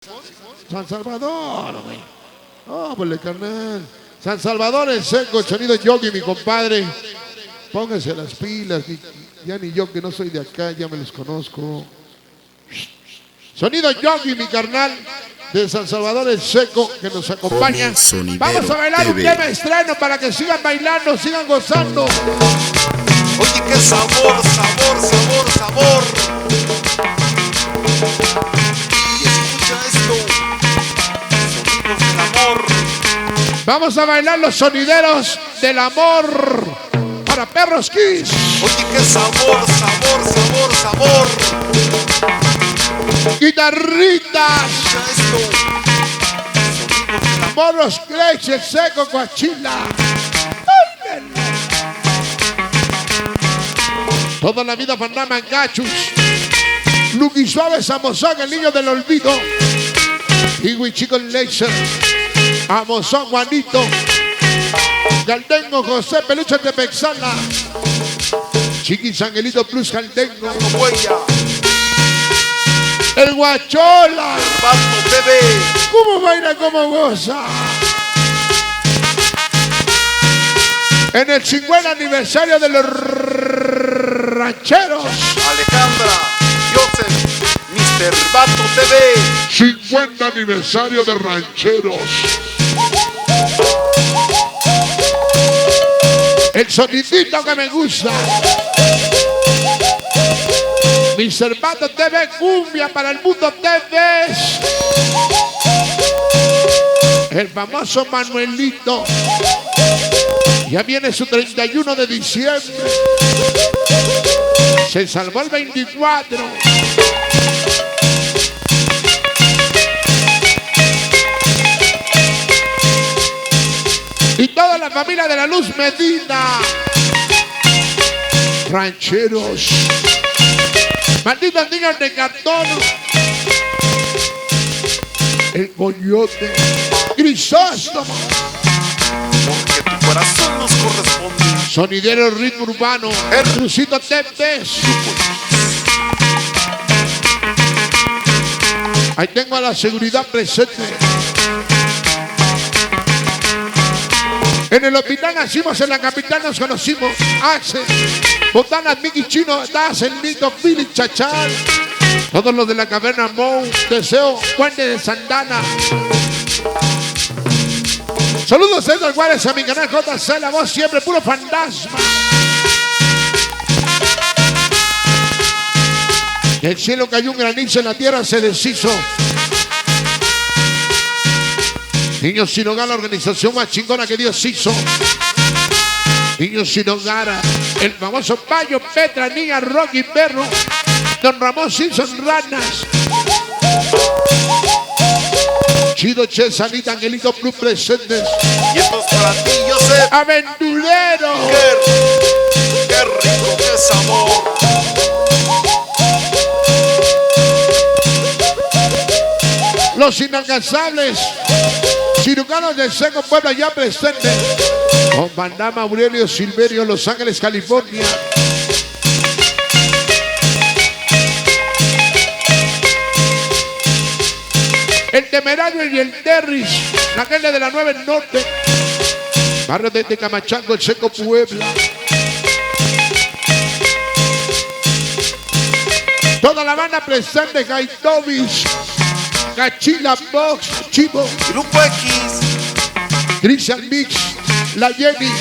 San Salvador, güey. Oh, pues carnal. San Salvador el seco, sonido Yogi, mi compadre. Pónganse las pilas. Ya ni yo que no soy de acá, ya me los conozco. Sonido Yogi, mi carnal. De San Salvador el seco, que nos acompaña. Vamos a bailar un tema estreno para que sigan bailando, sigan gozando. Oye, qué sabor, sabor, sabor, sabor. Y escucha esto. Sonidos del amor. Vamos a bailar los sonideros del amor para Perros Kiss. Oye, qué sabor, sabor, sabor, sabor. Guitarritas. Escucha esto. Sonidos del amor. Morros Clex, el seco, Coachila. Toda la vida Panamá Gachus. Luqui Suave, Samosón, el niño del olvido. Kiwi Chico Laser. Amozón, Juanito. Galdengo, José, Peluche de Pexala. Chiquis Angelito Plus Galdengo. Huella. El Guachola. Pato bebé. ¿Cómo baila, cómo goza? En el 50 aniversario de los rancheros. Alejandra, Joseph, Mr. Bato TV. 50 aniversario de rancheros. El sonidito que me gusta. Mr. Bato TV, cumbia para el mundo TV. El famoso Manuelito. Ya viene su 31 de diciembre. Se salvó el 24. Y toda la familia de la Luz Medina. Rancheros. Malditos niños de cartón. El coyote. Grisóstomo. Porque tu corazón nos corresponde. Sonidero ritmo urbano. El Crucito Tepes. Ahí tengo a la seguridad presente. En el hospital nacimos, en la capital nos conocimos. Axel, Botana, Miki Chino, Das, el Nito, Philip Chachal. Todos los de la caverna Mou, Deseo, Puente de Santana. Saludos a Edgar Juárez, a mi canal JC, la voz siempre, puro fantasma. Del cielo cayó un granizo, en la tierra se deshizo. Niños sin hogar, la organización más chingona que Dios hizo. Niños sin hogar, el famoso Payo, Petra, Niña, Rocky, Perro, Don Ramón Simpson, Ranas. Chido, Che, Sanita, Angelito, Plus presentes. Y esto es para ti, Joseph. Aventurero. Qué rico, qué sabor. Los inalcanzables. Cirujanos del Seco, Puebla, ya presente. Con Bandama, Aurelio, Silverio, Los Ángeles, California. El Temerario y el Terris. La gente de la 9 Norte. Barrio de Tecamachango, el Seco, Puebla. Toda la banda presente, Gaitovis. Cachila, Box, Chivo. Grupo X. Christian Mix, La Jenny.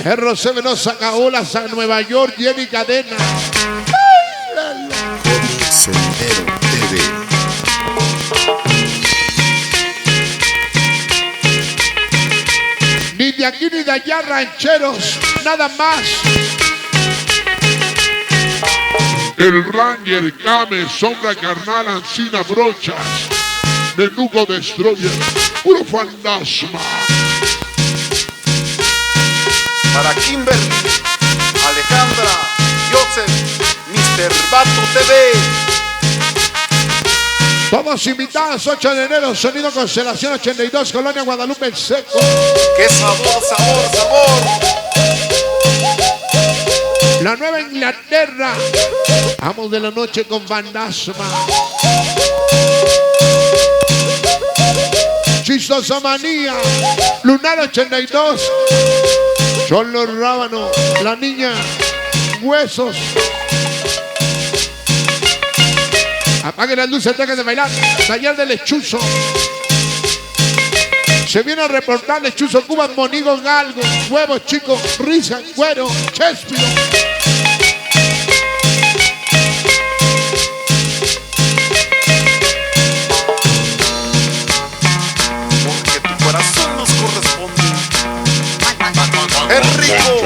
RC Venosa, Caola, San Nueva York, Jenny Cadena. Sonidero TV. Ni de aquí ni de allá, rancheros, nada más. El Ranger, Kame, Sombra Carnal, Ancina, Brochas, Nenuco Destroyer, puro fantasma. Para Kimberly, Alejandra, Joseph, Mr. Bato TV. Todos invitados, 8 de enero, Sonido Constelación 82, Colonia Guadalupe el Seco. ¡Qué sabor, sabor, sabor! La Nueva Inglaterra. Amos de la noche con Fantasma. Vistosomanía, Lunar 82, Cholo Rábano, La Niña, Huesos. Apaguen las luces, dejen de bailar. Taller de Lechuzo. Se viene a reportar Lechuzo, Cuba, Monigo, Galgo, Huevos Chicos, Risa, Cuero, Chespiro. Porque tu corazón nos corresponde. Es rico.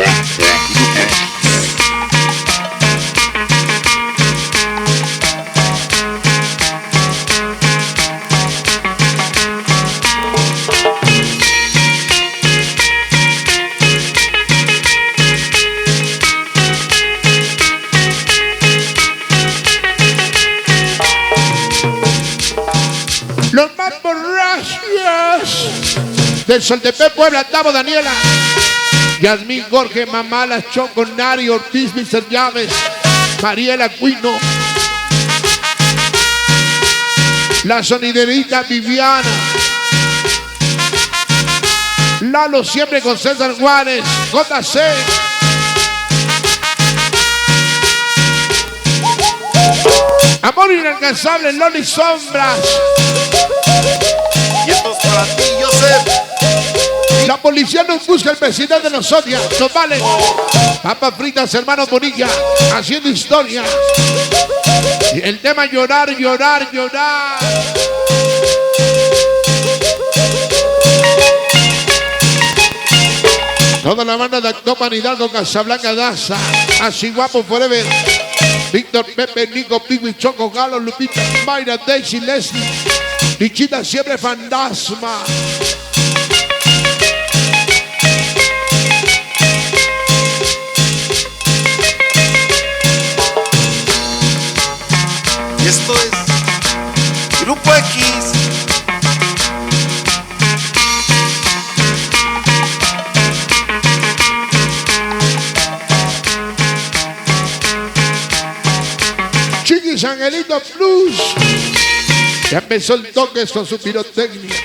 Los más borrachos del Soltepec, Puebla, Tavo, Daniela, Yasmín, Jorge, Mamala, Choco, Nari, Ortiz, Mr. Llaves, Mariela, Cuino, la soniderita Viviana, Lalo siempre con César Juárez, JC, Amor inalcanzable, Loli Sombras. Y esto es para ti, Joseph. La policía nos busca, el presidente nos odia, nos vale. Papas fritas, hermanos Bonilla, haciendo historia. Y el tema llorar, llorar, llorar. Toda la banda de Actopan, Hidalgo, Casablanca, Daza, Así Guapo Forever, Víctor, Pepe, Nico, Pigui, Choco, Galo, Lupita, Mayra, Daisy, Leslie, Lichita siempre fantasma. Y esto es Grupo X. Chiquis Angelito Plus. Ya empezó el toque con su pirotecnia.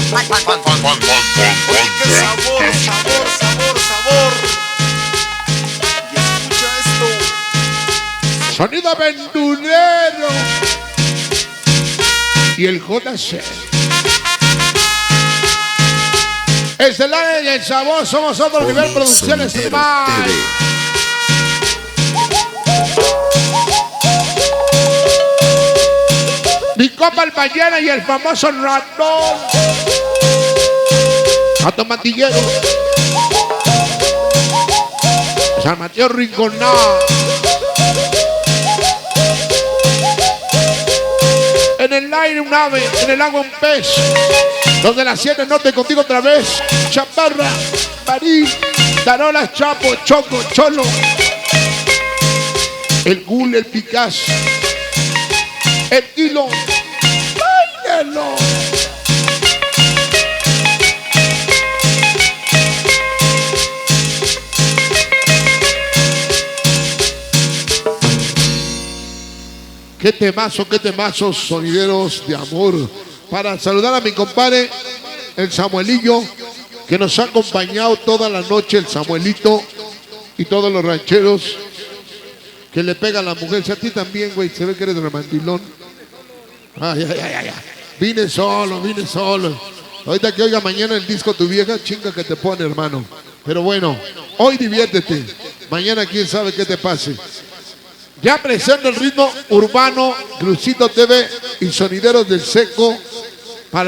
Oye, qué sabor, sabor, sabor, sabor. Y escucha esto. Sonido aventurero. Y el JC. Estelares y el sabor, somos otro nivel producciones más. Mi copa el ballena y el famoso ratón. Gato Matillero. San Mateo Rinconá. En el aire un ave, en el agua un pez. Donde las 7 norte contigo otra vez. Chaparra, París, Tarolas, Chapo, Choco, Cholo. El Gul, el Picasso. El Kilo. ¡Báilelo! Qué temazos, sonideros de amor. Para saludar a mi compadre, el Samuelillo, que nos ha acompañado toda la noche, el Samuelito y todos los rancheros, que le pega a la mujer. Si a ti también, güey, se ve que eres remandilón. Ay. Vine solo. Ahorita que oiga mañana el disco tu vieja, chinga que te pone, hermano. Pero bueno, hoy diviértete. Mañana quién sabe qué te pase. Ya presenta el ritmo urbano, Crucito TV y Sonideros del Seco.